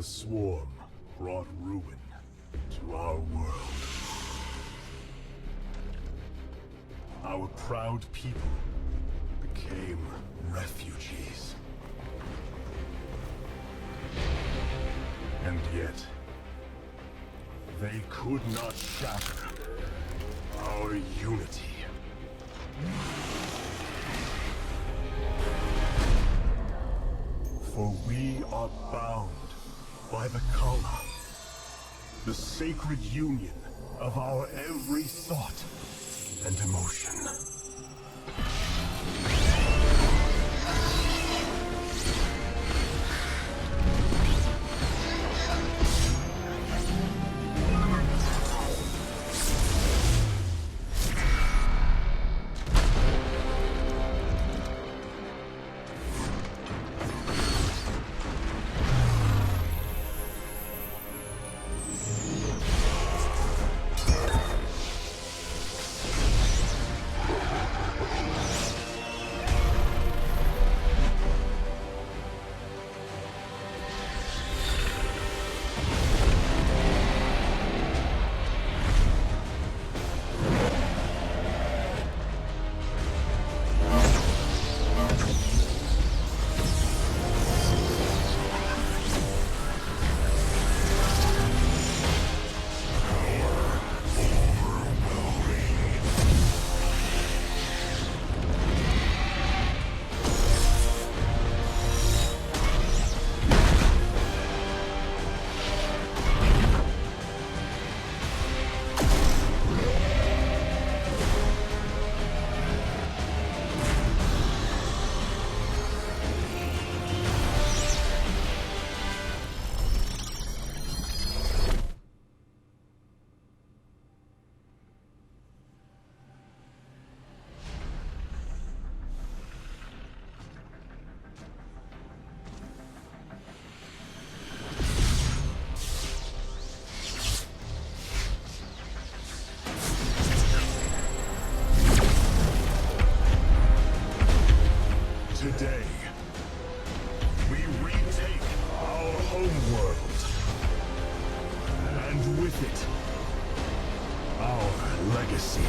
swarm brought ruin to our world. Our proud people became refugees. And yet, they could not shatter our unity. For we are bound by the Kala, the sacred union of our every thought and emotion. Today, we retake our homeworld, and with it, our legacy.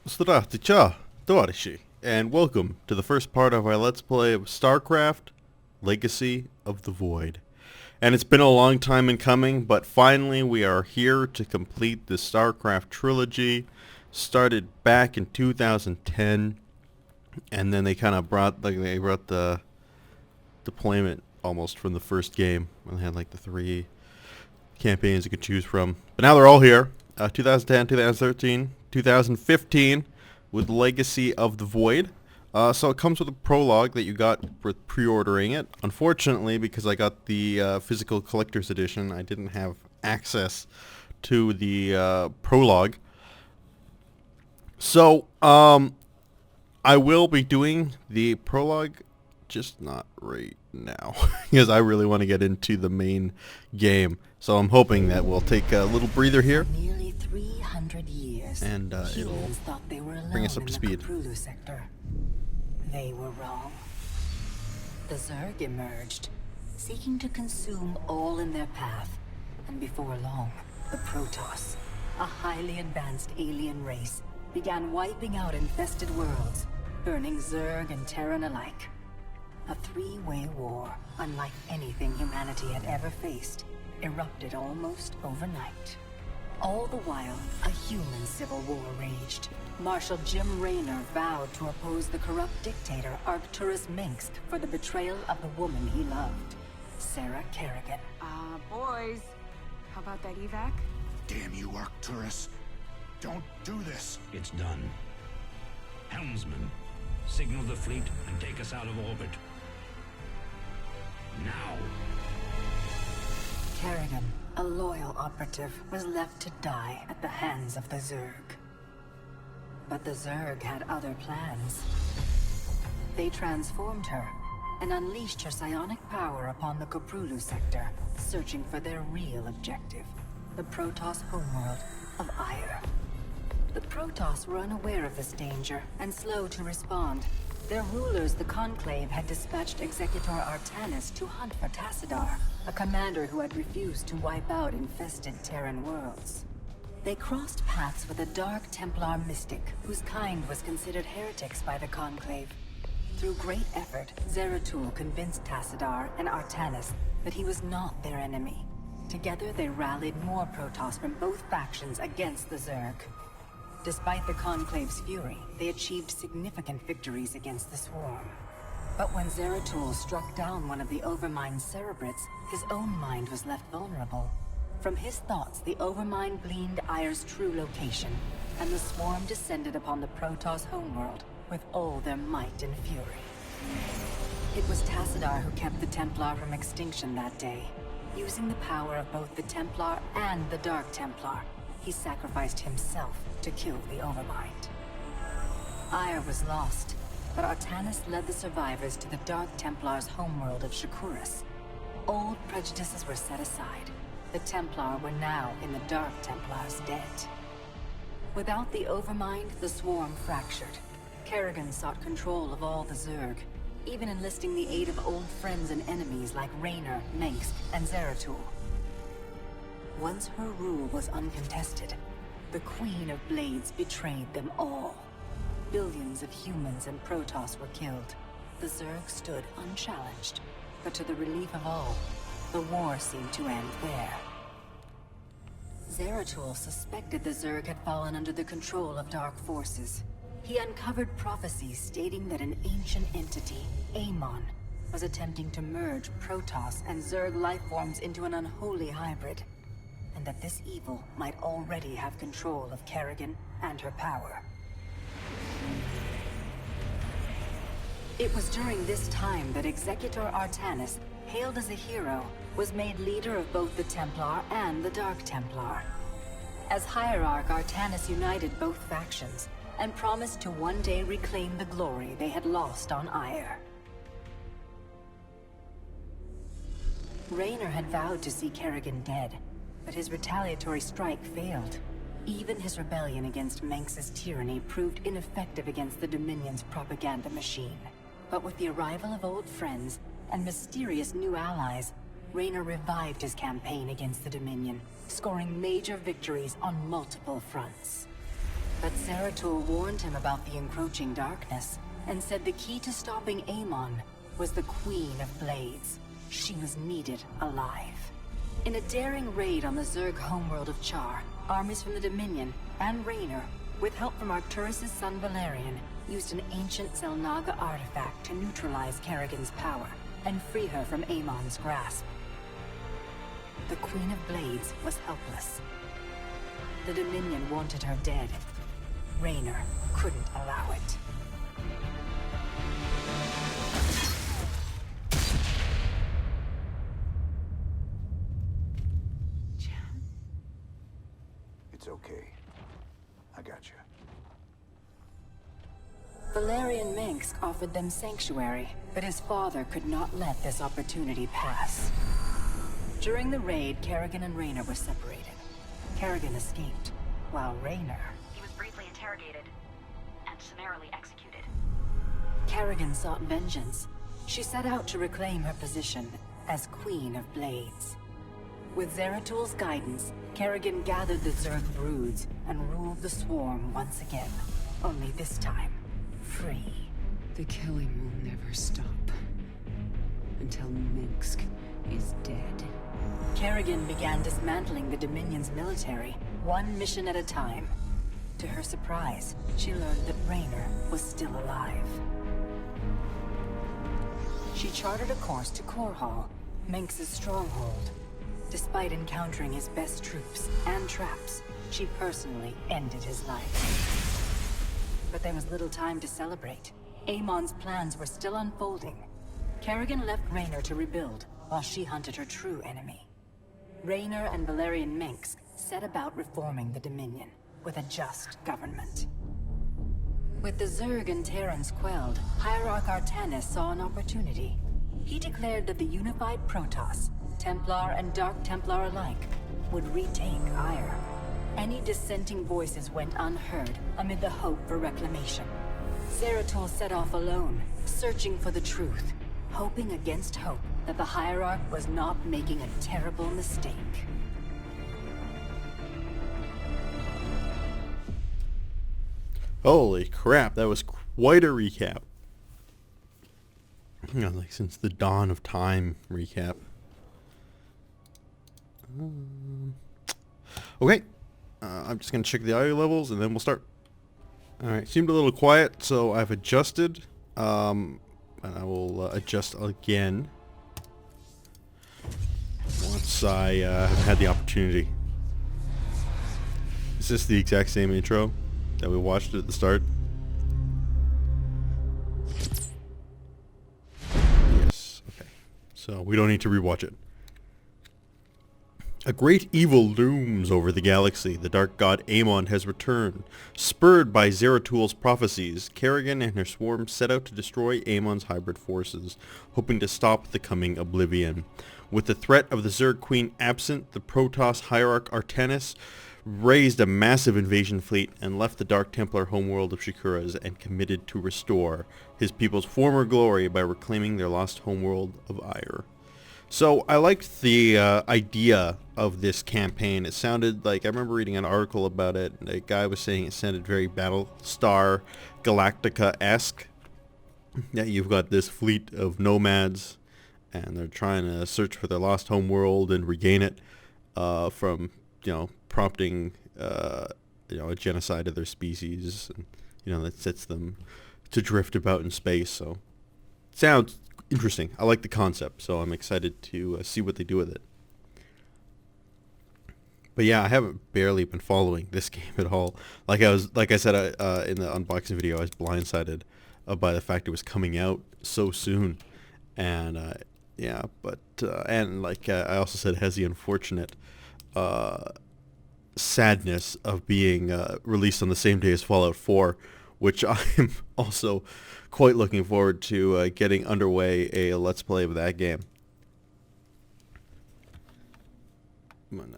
Здравствуйте, товарищи, and welcome to the first part of our Let's Play of Starcraft Legacy of the Void. And it's been a long time in coming, but finally we are here to complete the Starcraft trilogy. Started back in 2010, and then they kind of brought the deployment almost from the first game. They had like the 3 campaigns you could choose from. But now they're all here. 2010, 2013, 2015 with Legacy of the Void. So it comes with a prologue that you got with pre-ordering it. Unfortunately, because I got the physical collector's edition, I didn't have access to the prologue. So I will be doing the prologue, just not right now, because I really want to get into the main game. So I'm hoping that we'll take a little breather here. Nearly 300 years, and it'll thought they were bring us up to speed. Sector. They were wrong. The Zerg emerged, seeking to consume all in their path, and before long, the Protoss, a highly advanced alien race, began wiping out infested worlds, burning Zerg and Terran alike. A 3-way war, unlike anything humanity had ever faced, erupted almost overnight. All the while, a human civil war raged. Marshal Jim Raynor vowed to oppose the corrupt dictator Arcturus Minsk for the betrayal of the woman he loved, Sarah Kerrigan. Boys, how about that evac? Damn you, Arcturus. Don't do this. It's done. Helmsman, signal the fleet and take us out of orbit. Now. Kerrigan, a loyal operative, was left to die at the hands of the Zerg. But the Zerg had other plans. They transformed her and unleashed her psionic power upon the Koprulu sector, searching for their real objective, the Protoss homeworld of Ire. The Protoss were unaware of this danger and slow to respond. Their rulers, the Conclave, had dispatched Executor Artanis to hunt for Tassadar, a commander who had refused to wipe out infested Terran worlds. They crossed paths with a Dark Templar mystic whose kind was considered heretics by the Conclave. Through great effort, Zeratul convinced Tassadar and Artanis that he was not their enemy. Together they rallied more Protoss from both factions against the Zerg. Despite the Conclave's fury, they achieved significant victories against the Swarm. But when Zeratul struck down one of the Overmind's Cerebrates, his own mind was left vulnerable. From his thoughts, the Overmind gleaned Ire's true location, and the Swarm descended upon the Protoss homeworld with all their might and fury. It was Tassadar who kept the Templar from extinction that day. Using the power of both the Templar and the Dark Templar, he sacrificed himself to kill the Overmind. Ire was lost, but Artanis led the survivors to the Dark Templar's homeworld of Shakuras. Old prejudices were set aside. The Templar were now in the Dark Templar's debt. Without the Overmind, the Swarm fractured. Kerrigan sought control of all the Zerg, even enlisting the aid of old friends and enemies like Raynor, Mengsk, and Zeratul. Once her rule was uncontested, the Queen of Blades betrayed them all. Billions of humans and Protoss were killed. The Zerg stood unchallenged, but to the relief of all, the war seemed to end there. Zeratul suspected the Zerg had fallen under the control of dark forces. He uncovered prophecies stating that an ancient entity, Amon, was attempting to merge Protoss and Zerg lifeforms into an unholy hybrid, and that this evil might already have control of Kerrigan and her power. It was during this time that Executor Artanis, hailed as a hero, was made leader of both the Templar and the Dark Templar. As Higherarch, Artanis united both factions, and promised to one day reclaim the glory they had lost on Ire. Raynor had vowed to see Kerrigan dead, but his retaliatory strike failed. Even his rebellion against Mengsk's tyranny proved ineffective against the Dominion's propaganda machine. But with the arrival of old friends and mysterious new allies, Raynor revived his campaign against the Dominion, scoring major victories on multiple fronts. But Zeratul warned him about the encroaching darkness, and said the key to stopping Amon was the Queen of Blades. She was needed alive. In a daring raid on the Zerg homeworld of Char, armies from the Dominion and Raynor, with help from Arcturus' son Valerian, used an ancient Zelnaga artifact to neutralize Kerrigan's power and free her from Amon's grasp. The Queen of Blades was helpless. The Dominion wanted her dead. Raynor couldn't allow it. It's okay. I got you. Valerian Mengsk offered them sanctuary, but his father could not let this opportunity pass. During the raid, Kerrigan and Raynor were separated. Kerrigan escaped, while Raynor... He was briefly interrogated and summarily executed. Kerrigan sought vengeance. She set out to reclaim her position as Queen of Blades. With Zeratul's guidance, Kerrigan gathered the Zerg broods and ruled the Swarm once again. Only this time, free. The killing will never stop. Until Mengsk is dead. Kerrigan began dismantling the Dominion's military, one mission at a time. To her surprise, she learned that Raynor was still alive. She charted a course to Korhal, Mengsk's stronghold. Despite encountering his best troops and traps, she personally ended his life. But there was little time to celebrate. Amon's plans were still unfolding. Kerrigan left Raynor to rebuild, while she hunted her true enemy. Raynor and Valerian Mengsk set about reforming the Dominion, with a just government. With the Zerg and Terrans quelled, Higherarch Artanis saw an opportunity. He declared that the unified Protoss, Templar and Dark Templar alike, would retake Ire. Any dissenting voices went unheard amid the hope for reclamation. Zeratul set off alone, searching for the truth, hoping against hope that the Higherarch was not making a terrible mistake. Holy crap, that was quite a recap. You know, like since the dawn of time recap. Okay, I'm just gonna check the audio levels and then we'll start. Alright, seemed a little quiet, so I've adjusted. And I will adjust again once I have had the opportunity. Is this the exact same intro that we watched at the start? Yes, okay. So we don't need to rewatch it. A great evil looms over the galaxy. The dark god Amon has returned. Spurred by Zeratul's prophecies, Kerrigan and her swarm set out to destroy Amon's hybrid forces, hoping to stop the coming oblivion. With the threat of the Zerg Queen absent, the Protoss Hierarch Artanis raised a massive invasion fleet and left the Dark Templar homeworld of Shikuras and committed to restore his people's former glory by reclaiming their lost homeworld of Ire. So I liked the idea of this campaign. It sounded like, I remember reading an article about it, and a guy was saying it sounded very Battlestar Galactica-esque. That you've got this fleet of nomads, and they're trying to search for their lost homeworld and regain it from, prompting, a genocide of their species, and, that sets them to drift about in space. So it sounds interesting. I like the concept, so I'm excited to see what they do with it. But yeah, I haven't barely been following this game at all. Like I said in the unboxing video, I was blindsided by the fact it was coming out so soon, and I also said it has the unfortunate sadness of being released on the same day as Fallout 4, which I'm also quite looking forward to getting underway a Let's Play of that game.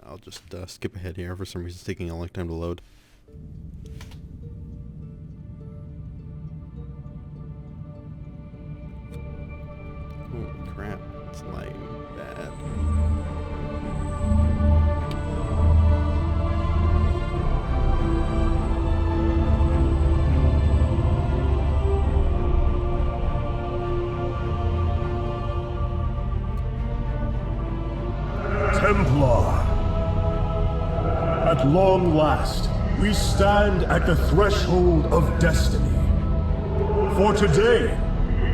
I'll just skip ahead here. For some reason it's taking a long time to load. Holy crap, it's like bad. Templar. At long last, we stand at the threshold of destiny. For today,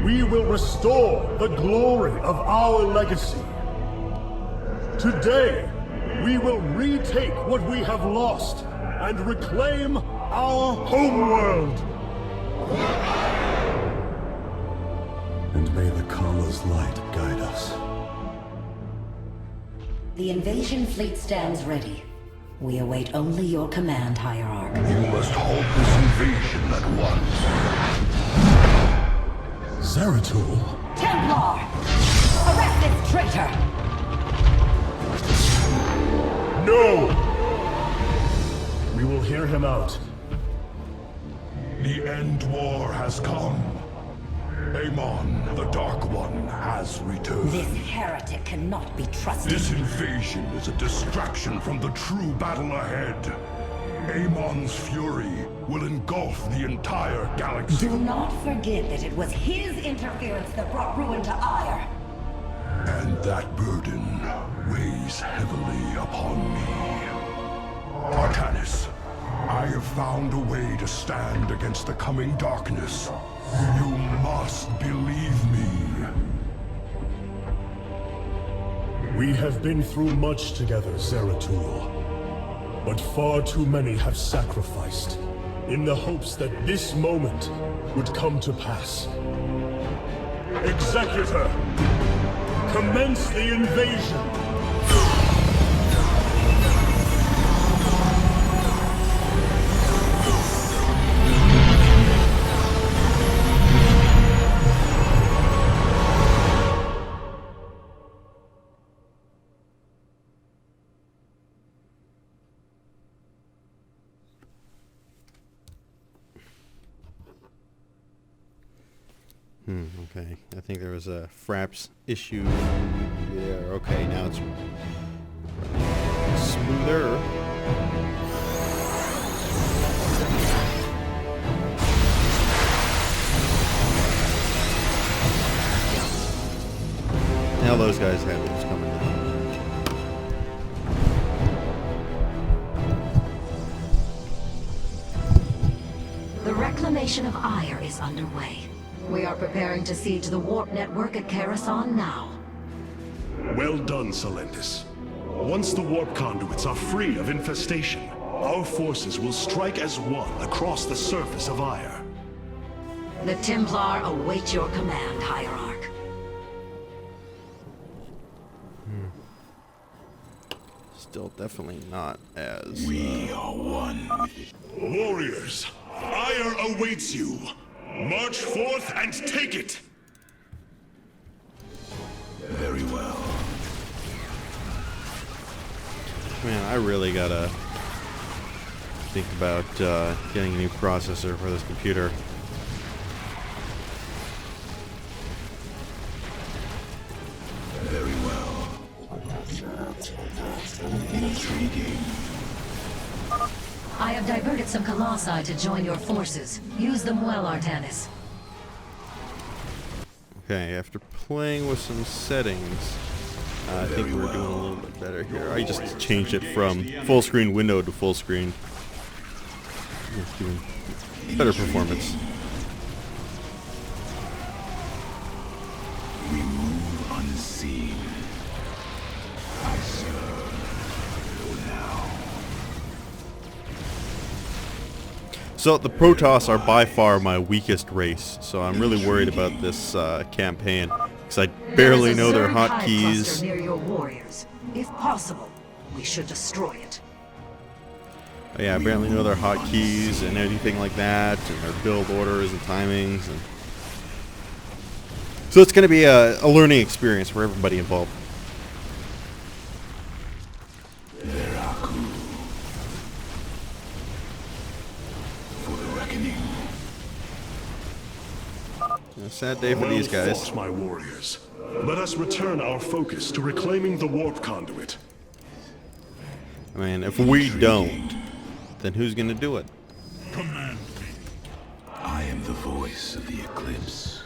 we will restore the glory of our legacy. Today, we will retake what we have lost and reclaim our homeworld. And may the Kala's light guide us. The invasion fleet stands ready. We await only your command, Higherarch. You must halt this invasion at once. Zeratul? Templar! Arrest this traitor! No! We will hear him out. The end war has come. Amon, the Dark One, has returned. This heretic cannot be trusted. This invasion is a distraction from the true battle ahead. Amon's fury will engulf the entire galaxy. Do not forget that it was his interference that brought ruin to Ire. And that burden weighs heavily upon me. Artanis, I have found a way to stand against the coming darkness. You must believe me. We have been through much together, Zeratul. But far too many have sacrificed, in the hopes that this moment would come to pass. Executor! Commence the invasion! Okay. I think there was a fraps issue there. Okay, now it's smoother. Now those guys have what's coming down. The reclamation of Ire is underway. We are preparing to siege the warp network at Coruscant now. Well done, Selendis. Once the warp conduits are free of infestation, our forces will strike as one across the surface of Ire. The Templar await your command, Higherarch. Still definitely not as... We are one with it. Warriors, Ire awaits you. March forth and take it! Very well. Man, I really gotta think about getting a new processor for this computer. Very well. Intriguing. I have diverted some Colossi to join your forces. Use them well, Artanis. Okay, after playing with some settings, I think we're doing a little bit better here. I just changed it from full screen window to full screen. It's doing better performance. We move unseen. I serve now. So the Protoss are by far my weakest race, so I'm really worried about this campaign because I barely know their hotkeys. Near your warriors. If possible, we should destroy it. Yeah, I barely know their hotkeys and anything like that, and their build orders and timings, and so it's going to be a learning experience for everybody involved. For the reckoning. A sad day for these Well guys. fought, my warriors. Let us return our focus to reclaiming the warp conduit. I mean, if we don't, then who's going to do it? Command me. I am the voice of the eclipse.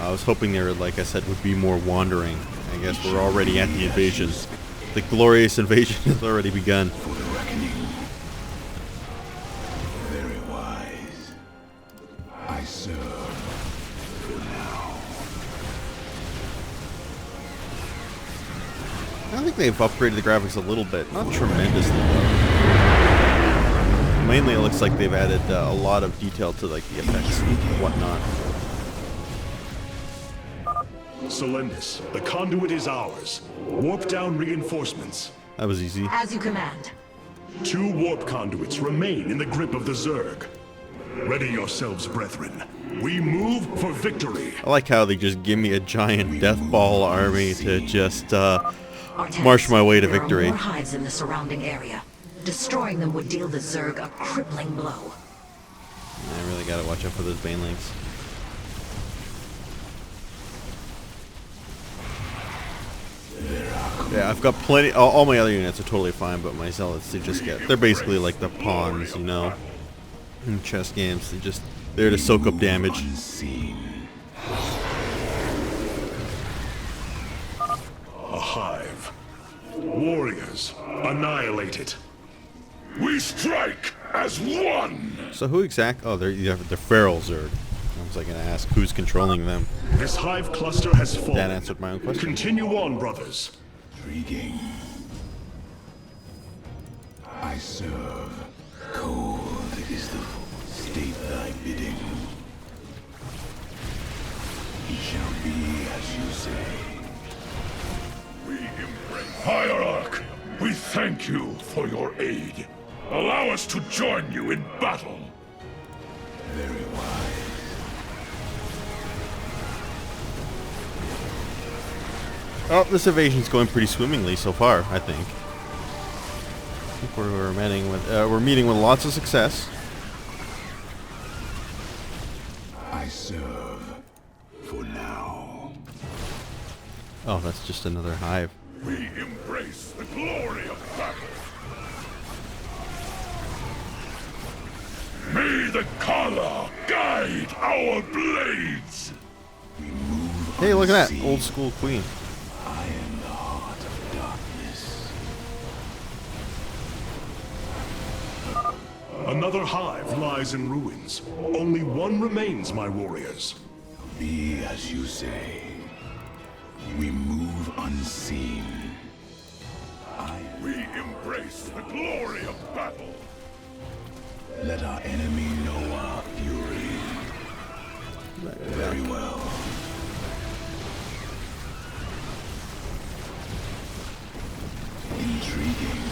I was hoping there, like I said, would be more wandering. I guess we're already at the invasion. The glorious invasion has already begun. For the reckoning. Very wise. I serve for now. I think they've upgraded the graphics a little bit. Not tremendously, though. Mainly it looks like they've added a lot of detail to like the effects and whatnot. Selendis, the conduit is ours. Warp down reinforcements. That was easy. As you command. 2 warp conduits remain in the grip of the Zerg. Ready yourselves, brethren. We move for victory. I like how they just give me a giant death ball army to just Artanis, march my way to there victory. are more hives in the surrounding area. Destroying them would deal the Zerg a crippling blow. I really gotta watch out for those banelings. Yeah, I've got plenty. All my other units are totally fine, but my zealots, they're basically like the pawns, you know, in chess games. They're just there to soak up damage. Unseen. A hive. Warriors, annihilate it. We strike as one! So who exact? Oh, they're feral Zerg. I was like gonna ask who's controlling them. This hive cluster has fallen. That answered my own question. Continue on, brothers. Intriguing. I serve. Cold is the state thy bidding. It shall be as you say. We embrace. Higherarch, we thank you for your aid. Allow us to join you in battle. Very wise. Oh, this evasion's going pretty swimmingly so far, I think. I think we're meeting with lots of success. I I serve for now. Oh, that's just another hive. We embrace the glory of battle. May the Kala guide our blades. We move Hey, look at that unseen. old school queen. I am the heart of darkness. Another hive lies in ruins. Only one remains, my warriors. Be as you say. We move unseen. We embrace the glory of battle. Let our enemy know our fury. Very well. Intriguing.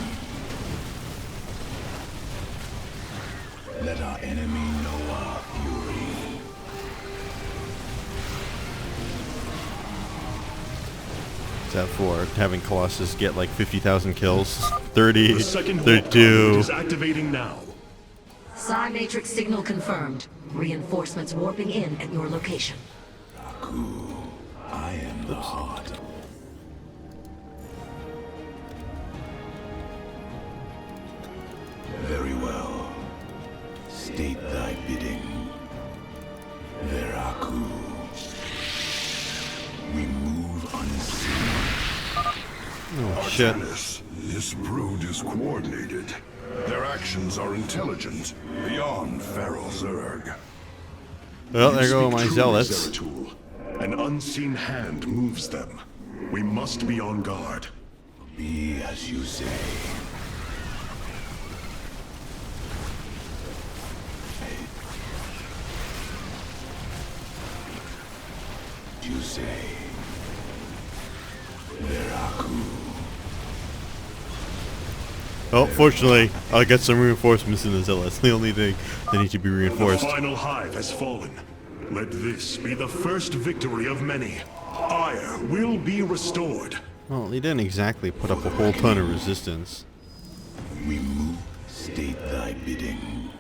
Let our enemy know our fury. Is that for having Colossus get like 50,000 kills? 30, The second warp conduit 32. is activating now. Psi Matrix signal confirmed. Reinforcements warping in at your location. I am the heart. Very well. State thy bidding. Veraku. We move unseen. Oh shit. Artanis, this brood is coordinated. Their actions are intelligent, beyond feral Zerg. Well, You there go speak my truly, zealots. Zeratul. An unseen hand moves them. We must be on guard. Be as you say. You say. Veraku. Oh, fortunately, I'll get some reinforcements in the zealots. The only thing they need to be The reinforced. final hive has fallen. Let this be the first victory of many. Ire will be restored. Well, he didn't exactly put up a whole ton of resistance. We move. State thy bidding.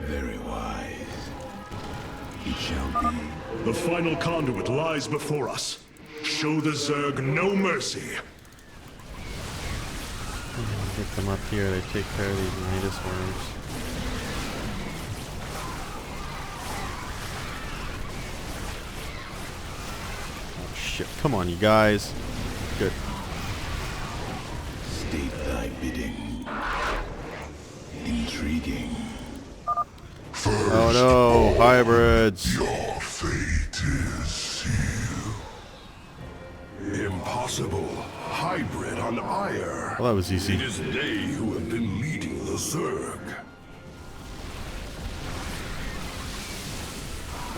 Very wise. It shall be. The final conduit lies before us. Show the Zerg no mercy. Get them up here to take care of these Midas worms. Oh shit, come on you guys. Good. State thy bidding. Intriguing. Oh no, hybrids. Your fate is sealed. Impossible. Hybrid on Ire. Well, that was easy. It is they who have been leading the Zerg.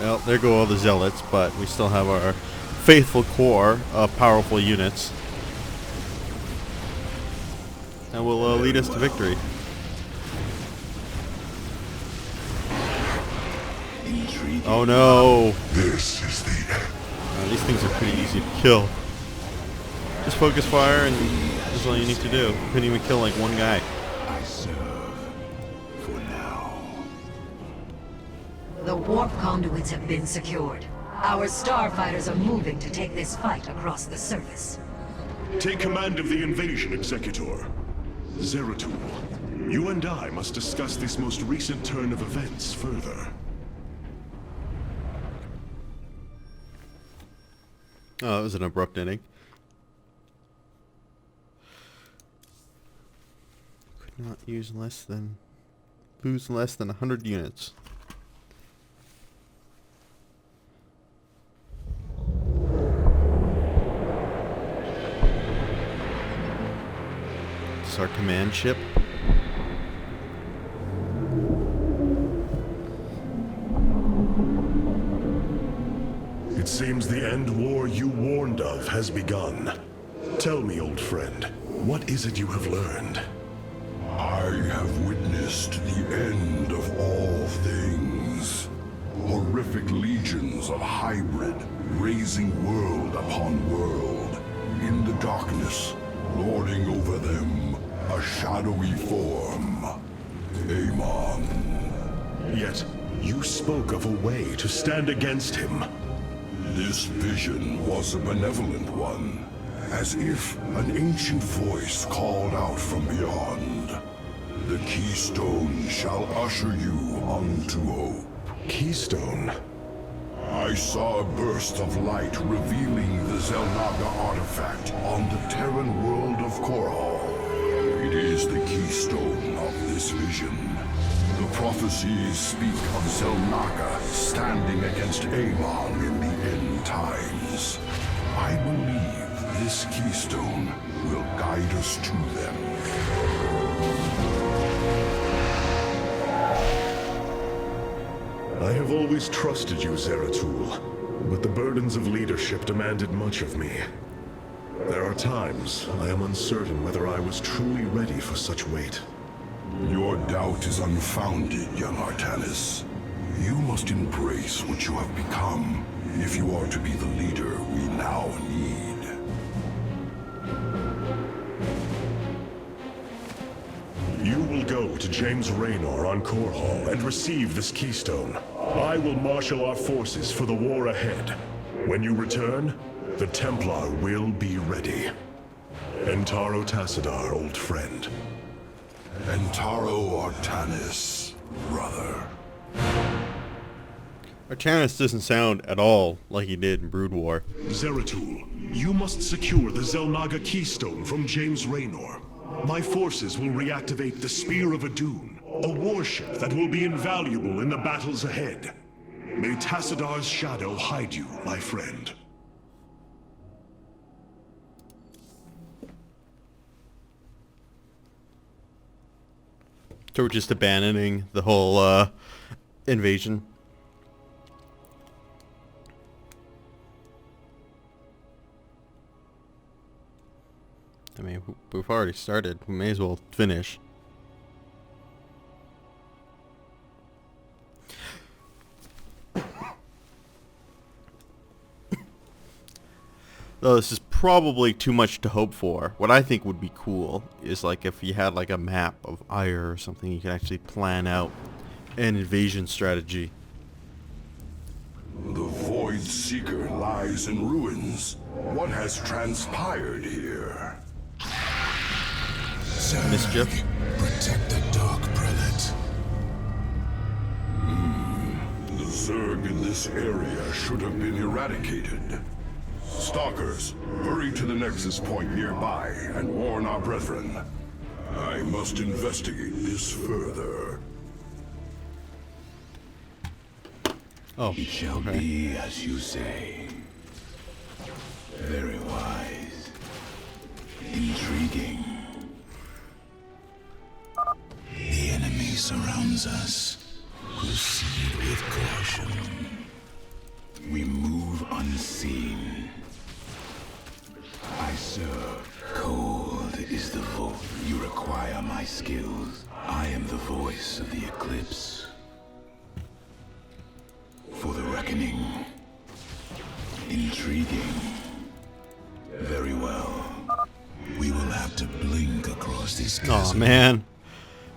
Well, there go all the zealots, but we still have our faithful core of powerful units. And will lead us to victory. Intriguing. Oh no! This is the end. These things are pretty easy to kill. Just focus fire and that's all you need to do. You couldn't even kill like one guy. I serve for now. The warp conduits have been secured. Our starfighters are moving to take this fight across the surface. Take command of the invasion, Executor. Zeratul, you and I must discuss this most recent turn of events further. Oh, that was an abrupt ending. Could not lose less than 100 units. This is our command ship. It seems the end war you warned of has begun. Tell me, old friend, what is it you have learned? I have witnessed the end of all things. Horrific legions of hybrid, raising world upon world. In the darkness, lording over them, a shadowy form. Amon. Yet, you spoke of a way to stand against him. This vision was a benevolent one, as if an ancient voice called out from beyond. The keystone shall usher you unto hope. Keystone? I saw a burst of light revealing the Xel'Naga artifact on the Terran world of Korhal. It is the keystone of this vision. The prophecies speak of Xel'Naga standing against Amon in the end times. I believe this keystone will guide us to them. I have always trusted you, Zeratul, but the burdens of leadership demanded much of me. There are times I am uncertain whether I was truly ready for such weight. Your doubt is unfounded, young Artanis. You must embrace what you have become if you are to be the leader we now need. You will go to James Raynor on Korhal and receive this keystone. I will marshal our forces for the war ahead. When you return, the Templar will be ready. Entaro Tassadar, old friend. Entaro Artanis, brother. Artanis doesn't sound at all like he did in Brood War. Zeratul, you must secure the Xel'Naga keystone from James Raynor. My forces will reactivate the Spear of Adun, a warship that will be invaluable in the battles ahead. May Tassadar's shadow hide you, my friend. So we're just abandoning the whole invasion. I mean, we've already started. We may as well finish. Though this is probably too much to hope for. What I think would be cool is like if you had like a map of Ire or something, you could actually plan out an invasion strategy. The Void Seeker lies in ruins. What has transpired here? Mischief. Protect the Dark Prelate. The Zerg in this area should have been eradicated. Stalkers, hurry to the Nexus point nearby and warn our brethren. I must investigate this further. Oh, It shall okay. be as you say. Very wise. Intriguing. The enemy surrounds us. Proceed with caution. We move unseen. I serve. Cold is the vote. You require my skills. I am the voice of the eclipse. For the reckoning. Intriguing. Very well. We will have to blink across this Oh chasm. man.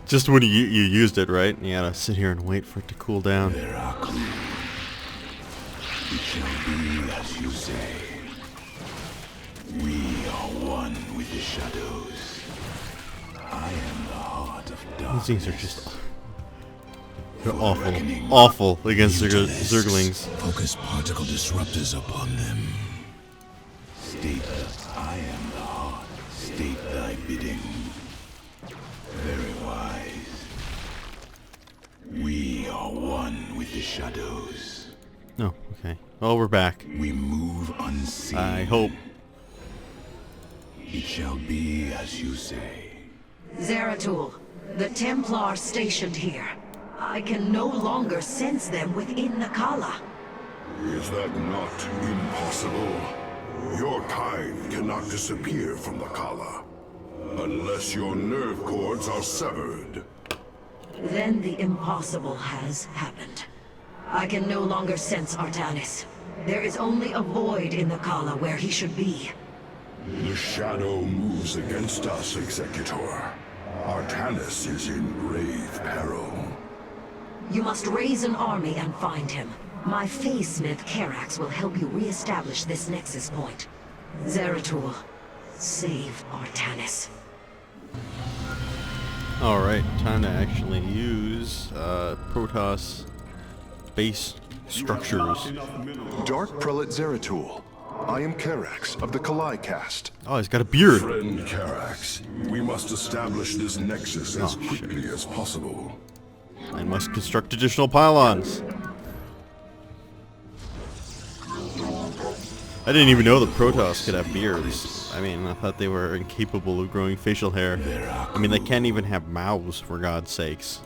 Just when you used it, right? And you gotta sit here and wait for it to cool down. There are clues. It shall be as you say. We are one with the shadows. I am the heart of darkness. These things are just... They're awful. Awful against Zerglings. Focus particle disruptors upon them. State that I am the heart. State thy bidding. Very wise. We are one with the shadows. Oh, okay. Well, we're back. We move unseen. I hope. It shall be as you say. Zeratul, the Templar stationed here. I can no longer sense them within the Kala. Is that not impossible? Your kind cannot disappear from the Kala, unless your nerve cords are severed. Then the impossible has happened. I can no longer sense Artanis. There is only a void in the Kala where he should be. The shadow moves against us, Executor. Artanis is in grave peril. You must raise an army and find him. My Phase Smith Karax will help you re-establish this nexus point. Zeratul, save Artanis. Alright, time to actually use Protoss base structures. Dark Prelate Zeratul. I am Karax of the Kalai caste. Oh, he's got a beard. Friend Karax, we must establish this nexus as quickly as possible. I must construct additional pylons. I didn't even know the Protoss could have beards. I mean, I thought they were incapable of growing facial hair. I mean, they can't even have mouths, for God's sakes.